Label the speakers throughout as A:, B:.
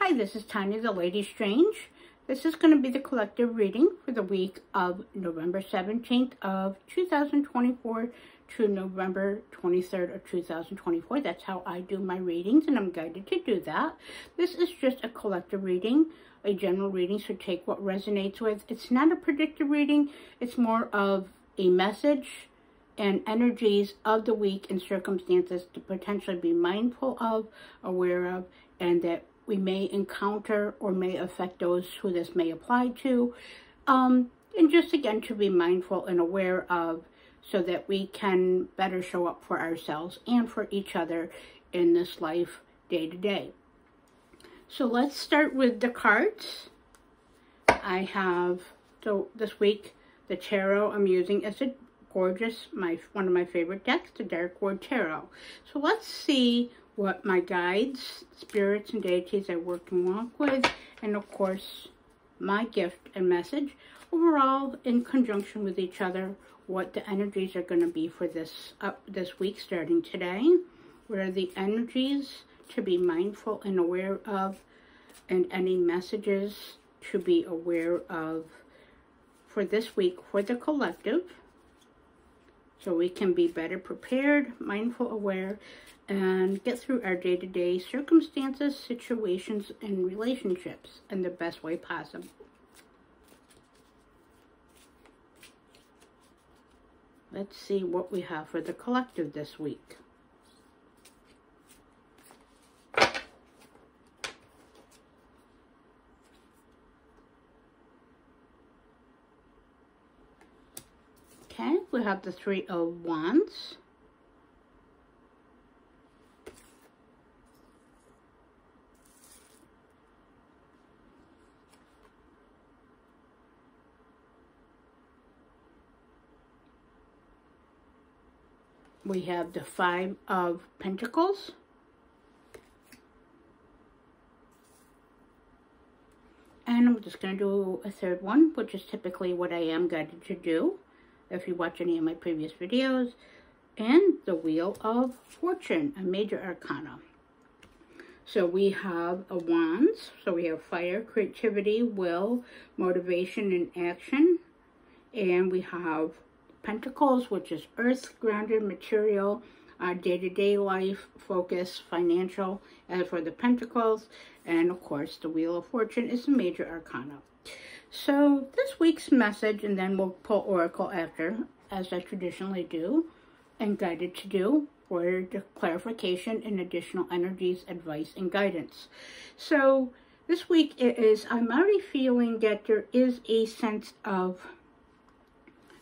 A: Hi, this is Tanya, the Lady Strange. This is going to be the collective reading for the week of November 17th of 2024 to November 23rd of 2024. That's how I do my readings, and I'm guided to do that. This is just a collective reading, a general reading, so take what resonates with. It's not a predictive reading. It's more of a message and energies of the week and circumstances to potentially be mindful of, aware of, and that we may encounter or may affect those who this may apply to. And just again, to be mindful and aware of so that we can better show up for ourselves and for each other in this life day to day. So let's start with the cards. I have, so this week, the tarot I'm using is a gorgeous, one of my favorite decks, the Dark Word Tarot. So let's see what my guides, spirits, and deities are working along with, and of course, my gift and message, overall in conjunction with each other, what the energies are going to be for this week starting today. What are the energies to be mindful and aware of, and any messages to be aware of for this week for the collective, so we can be better prepared, mindful, aware, and get through our day-to-day circumstances, situations, and relationships in the best way possible. Let's see what we have for the collective this week. Okay, we have the Three of Wands. We have the Five of Pentacles. And I'm just going to do a third one, which is typically what I am guided to do, if you watch any of my previous videos. And the Wheel of Fortune, a major arcana. So we have a Wands. So we have fire, creativity, will, motivation, and action. And we have Pentacles, which is earth, grounded, material, day-to-day life, focus, financial, as for the Pentacles. And of course, the Wheel of Fortune is a major arcana. So this week's message, and then we'll pull Oracle after, as I traditionally do, and guided to do, for the clarification and additional energies, advice, and guidance. So this week it is, I'm already feeling that there is a sense of,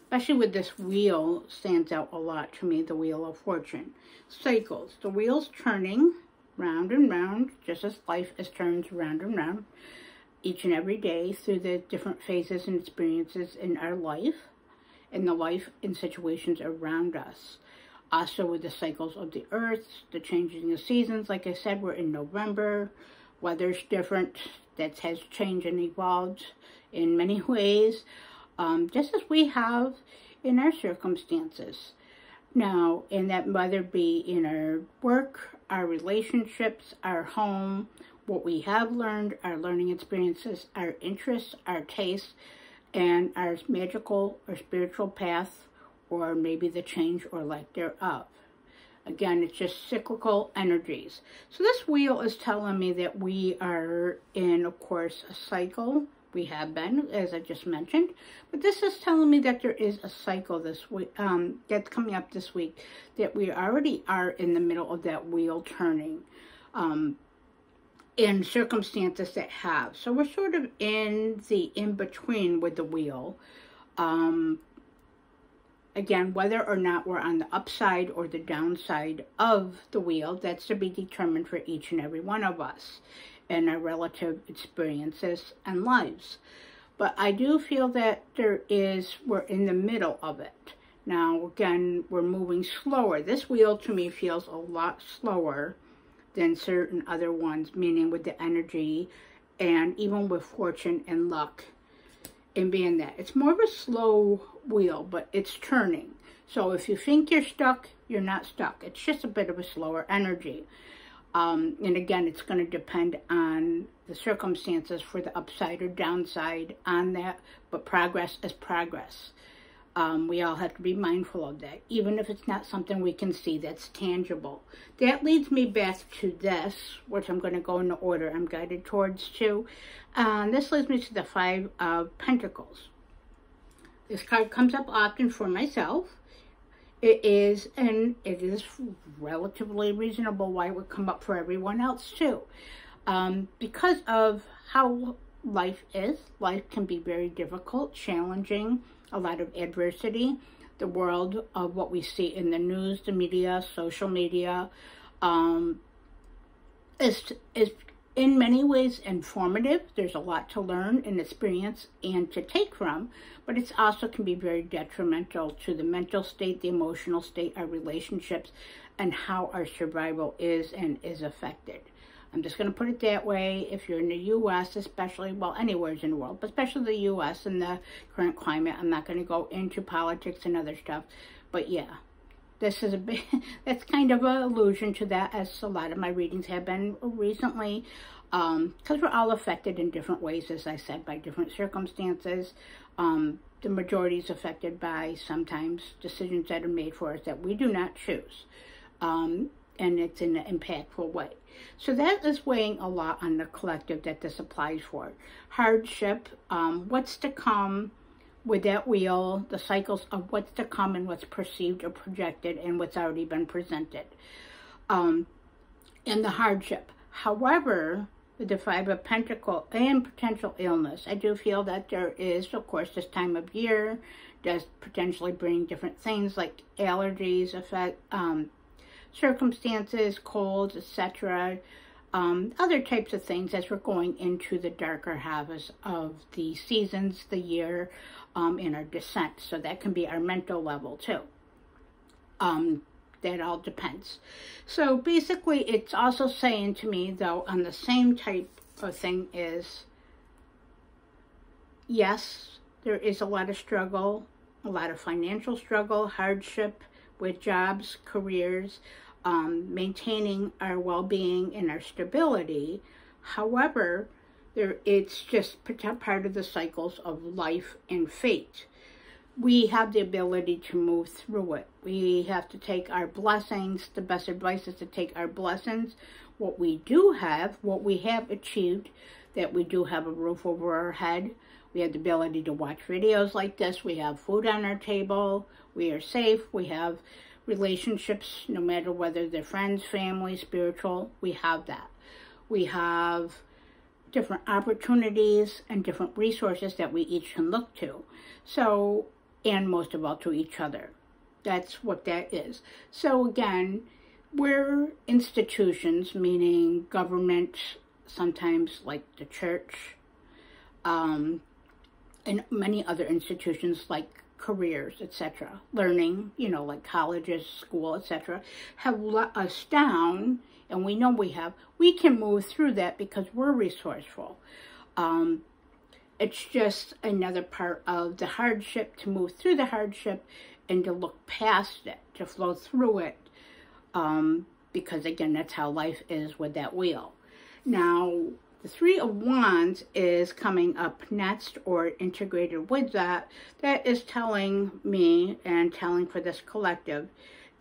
A: especially with this wheel, stands out a lot to me, the Wheel of Fortune. Cycles. The wheel's turning round and round, just as life is turns round and round each and every day through the different phases and experiences in our life, and the life and situations around us. Also with the cycles of the earth, the changing of seasons. Like I said, we're in November. Weather's different. That has changed and evolved in many ways. Just as we have in our circumstances. Now, and that whether be in our work, our relationships, our home, what we have learned, our learning experiences, our interests, our tastes, and our magical or spiritual path, or maybe the change or lack thereof. Again, it's just cyclical energies. So this wheel is telling me that we are in, of course, a cycle. We have been, as I just mentioned, but this is telling me that there is a cycle this week, that's coming up this week, that we already are in the middle of that wheel turning, in circumstances that have. So we're sort of in the in-between with the wheel. Again, whether or not we're on the upside or the downside of the wheel, that's to be determined for each and every one of us and our relative experiences and lives. But I do feel that we're in the middle of it. Now, again, we're moving slower. This wheel to me feels a lot slower than certain other ones, meaning with the energy and even with fortune and luck. And being that it's more of a slow wheel, but it's turning. So if you think you're stuck, you're not stuck. It's just a bit of a slower energy. And again, it's going to depend on the circumstances for the upside or downside on that, but progress is progress. We all have to be mindful of that, even if it's not something we can see that's tangible. That leads me back to this, which I'm going to go in the order I'm guided towards too. This leads me to the Five of Pentacles. This card comes up often for myself. It is relatively reasonable why it would come up for everyone else too. Because of how life is. Life can be very difficult, challenging, a lot of adversity. The world of what we see in the news, the media, social media, is in many ways informative. There's a lot to learn and experience and to take from, but it also can be very detrimental to the mental state, the emotional state, our relationships, and how our survival is and is affected. I'm just going to put it that way. If you're in the U.S. especially, well, anywhere in the world, but especially the U.S. and the current climate, I'm not going to go into politics and other stuff, but yeah. This is a bit, that's kind of an allusion to that, as a lot of my readings have been recently, because we're all affected in different ways, as I said, by different circumstances. The majority is affected by sometimes decisions that are made for us that we do not choose, and it's in an impactful way. So that is weighing a lot on the collective that this applies for. Hardship, what's to come, with that wheel, the cycles of what's to come and what's perceived or projected and what's already been presented, and the hardship. However, with the Five of Pentacles and potential illness, I do feel that there is, of course, this time of year does potentially bring different things like allergies, affect circumstances, colds, etc., other types of things as we're going into the darker halves of the seasons, the year, in our descent. So that can be our mental level too. That all depends. So basically, it's also saying to me, though, on the same type of thing is, yes, there is a lot of struggle, a lot of financial struggle, hardship with jobs, careers, maintaining our well-being and our stability. However, it's just part of the cycles of life and fate. We have the ability to move through it. We have to take our blessings. The best advice is to take our blessings, what we do have, what we have achieved, that we do have a roof over our head. We have the ability to watch videos like this. We have food on our table. We are safe. We have relationships, no matter whether they're friends, family, spiritual, we have that. We have different opportunities and different resources that we each can look to. So, and most of all to each other. That's what that is. So again, we're institutions, meaning government, sometimes like the church, and many other institutions like careers, etc., learning, like colleges, school, etc., have let us down, and we know we can move through that because we're resourceful. It's just another part of the hardship, to move through the hardship and to look past it, to flow through it, because again, that's how life is with that wheel. Now, the Three of Wands is coming up next, or integrated with that. That is telling me, and telling for this collective,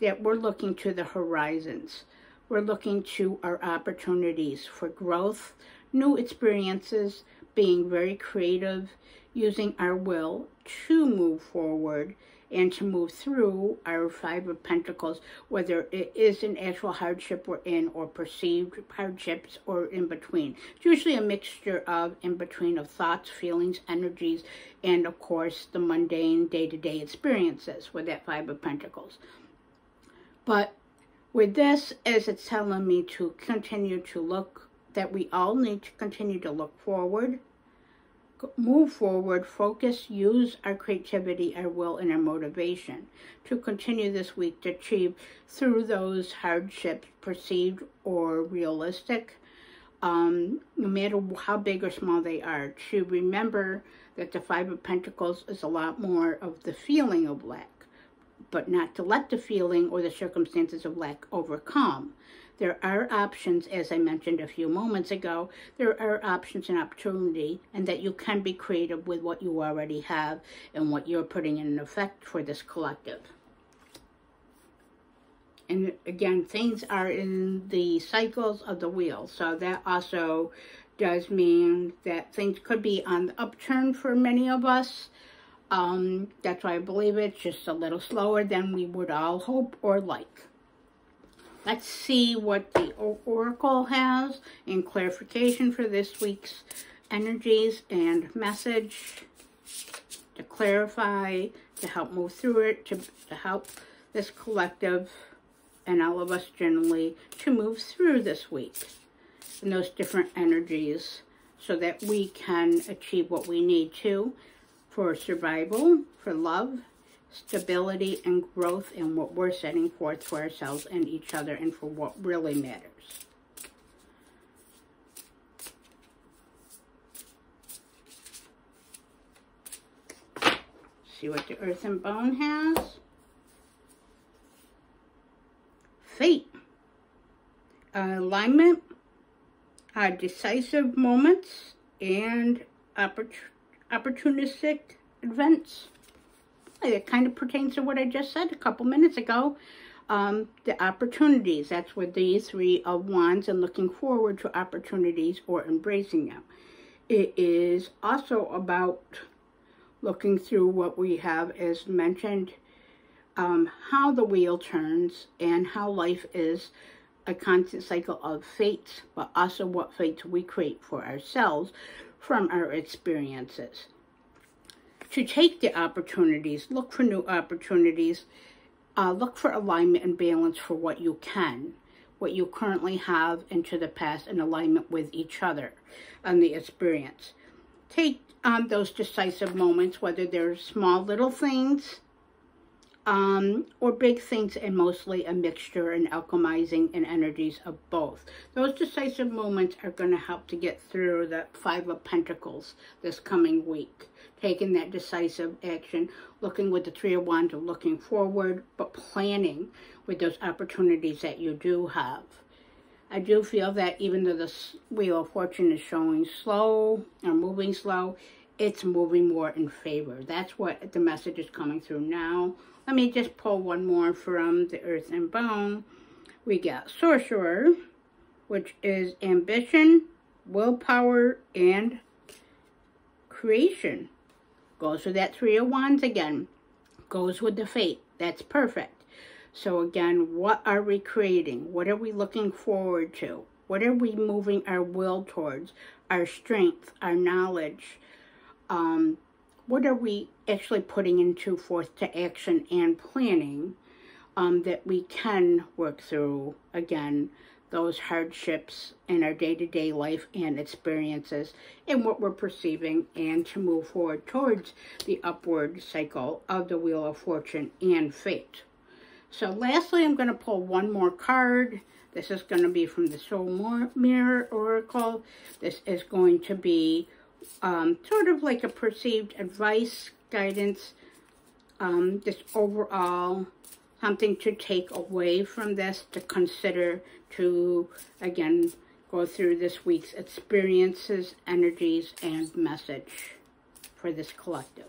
A: that we're looking to the horizons. We're looking to our opportunities for growth, new experiences, being very creative, using our will to move forward and to move through our Five of Pentacles, whether it is an actual hardship we're in or perceived hardships or in between. It's usually a mixture of in between of thoughts, feelings, energies, and of course the mundane day-to-day experiences with that Five of Pentacles. But with this, as it's telling me to continue to look, that we all need to continue to look forward, move forward, focus, use our creativity, our will, and our motivation to continue this week to achieve through those hardships, perceived or realistic, no matter how big or small they are, to remember that the Five of Pentacles is a lot more of the feeling of lack, but not to let the feeling or the circumstances of lack overcome. there are options, as I mentioned a few moments ago, there are options and opportunity, and that you can be creative with what you already have and what you're putting in effect for this collective. And again, things are in the cycles of the wheel, so that also does mean that things could be on the upturn for many of us. That's why I believe it's just a little slower than we would all hope or like. Let's see what the Oracle has in clarification for this week's energies and message to clarify, to help move through it, to help this collective and all of us generally to move through this week and those different energies so that we can achieve what we need to for survival, for love, stability, and growth in what we're setting forth for ourselves and each other and for what really matters. See what the Earth and Bone has. Fate, alignment, decisive moments, and opportunistic events. It kind of pertains to what I just said a couple minutes ago. The opportunities, that's with the Three of Wands and looking forward to opportunities or embracing them. It is also about looking through what we have, as mentioned, how the wheel turns and how life is a constant cycle of fates, but also what fates we create for ourselves from our experiences. To take the opportunities, look for new opportunities, look for alignment and balance for what you can, what you currently have into the past, in alignment with each other and the experience. Take those decisive moments, whether they're small little things, or big things, and mostly a mixture and alchemizing and energies of both. Those decisive moments are going to help to get through the Five of Pentacles this coming week. Taking that decisive action, looking with the Three of Wands, looking forward, but planning with those opportunities that you do have. I do feel that even though the Wheel of Fortune is showing slow or moving slow, it's moving more in favor. That's what the message is coming through now. Let me just pull one more from the Earth and Bone. We got Sorcerer, which is ambition, willpower, and creation. Goes with that Three of Wands again. Goes with the fate. That's perfect. So again, what are we creating? What are we looking forward to? What are we moving our will towards? Our strength, our knowledge. What are we actually putting into forth to action and planning that we can work through, again, those hardships in our day-to-day life and experiences and what we're perceiving, and to move forward towards the upward cycle of the Wheel of Fortune and fate. So lastly, I'm going to pull one more card. This is going to be from the Soul Mirror Oracle. This is going to be sort of like a perceived advice, guidance, just overall something to take away from this, to consider, to, again, go through this week's experiences, energies, and message for this collective.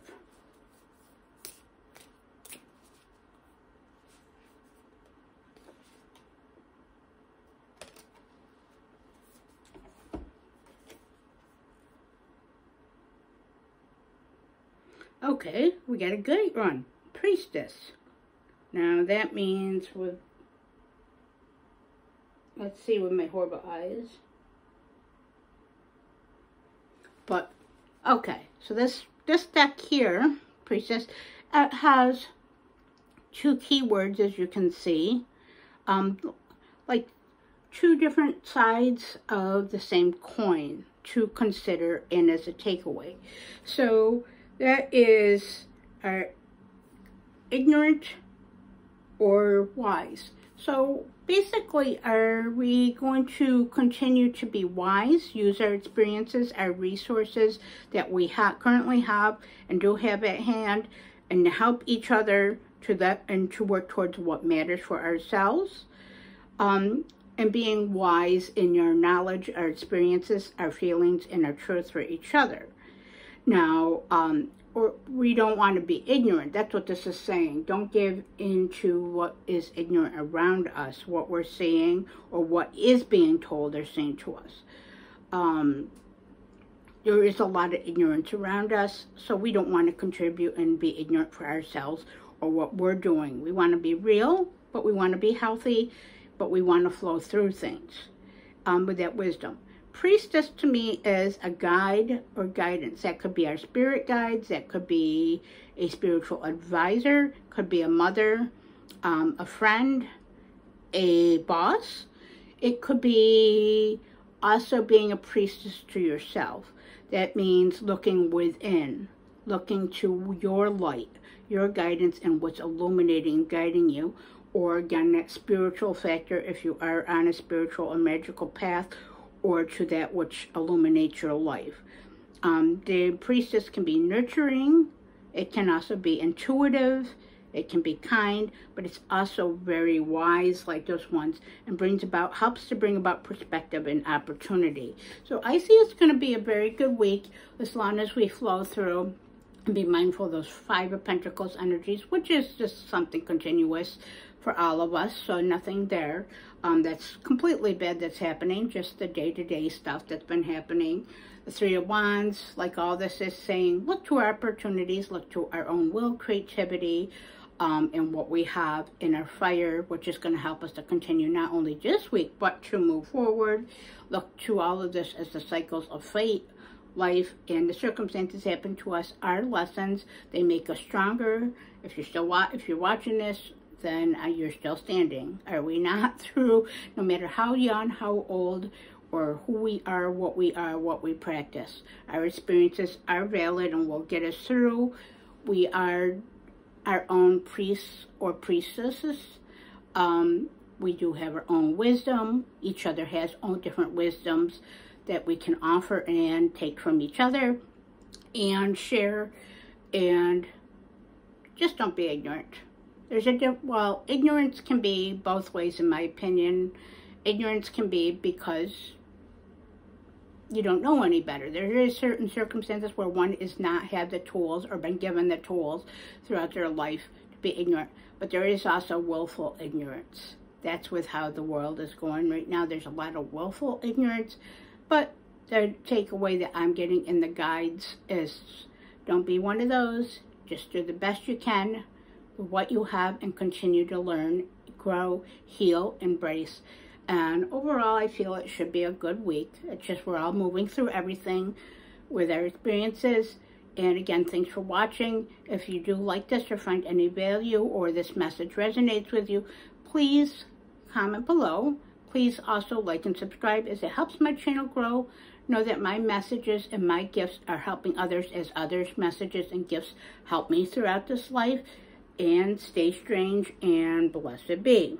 A: Okay, we got a great one. Priestess. Now that means with, let's see with my horrible eyes. But, okay, so this deck here, Priestess, has two keywords, as you can see. Like two different sides of the same coin to consider and as a takeaway. So that is our ignorant or wise. So basically, are we going to continue to be wise, use our experiences, our resources that we currently have and do have at hand, and to help each other to that and to work towards what matters for ourselves? and being wise in your knowledge, our experiences, our feelings, and our truth for each other. Now, or we don't want to be ignorant. That's what this is saying. Don't give into what is ignorant around us, what we're seeing, or what is being told or saying to us. There is a lot of ignorance around us, so we don't want to contribute and be ignorant for ourselves or what we're doing. We want to be real, but we want to be healthy, but we want to flow through things with that wisdom. Priestess to me is a guide or guidance. That could be our spirit guides. That could be a spiritual advisor. Could be a mother, a friend, a boss. It could be also being a priestess to yourself. That means looking within, looking to your light, your guidance, and what's illuminating, guiding you. Or again, that spiritual factor if you are on a spiritual or magical path, or to that which illuminates your life. The priestess can be nurturing. It can also be intuitive. It can be kind, but it's also very wise, like those ones, and helps to bring about perspective and opportunity. So I see it's going to be a very good week as long as we flow through and be mindful of those Five of Pentacles energies, which is just something continuous for all of us, so nothing there that's completely bad that's happening, just the day-to-day stuff that's been happening. The Three of Wands, like all this is saying, look to our opportunities, look to our own will, creativity, and what we have in our fire, which is going to help us to continue not only this week, but to move forward. Look to all of this as the cycles of fate, life, and the circumstances happen to us are lessons. They make us stronger. If you're watching this, then you're still standing. Are we not? Through no matter how young, how old, or who we are, what we practice. Our experiences are valid and will get us through. We are our own priests or priestesses. We do have our own wisdom. Each other has own different wisdoms that we can offer and take from each other and share, and just don't be ignorant. Well, ignorance can be both ways in my opinion. Ignorance can be because you don't know any better. There is certain circumstances where one is not had the tools or been given the tools throughout their life to be ignorant. But there is also willful ignorance. That's with how the world is going right now. There's a lot of willful ignorance. But the takeaway that I'm getting in the guides is don't be one of those. Just do the best you can with what you have and continue to learn, grow, heal, embrace. And overall, I feel it should be a good week. It's just we're all moving through everything with our experiences. And again, thanks for watching. If you do like this or find any value or this message resonates with you, please comment below. Please also like and subscribe as it helps my channel grow. Know that my messages and my gifts are helping others as others' messages and gifts help me throughout this life. And stay strange and blessed be.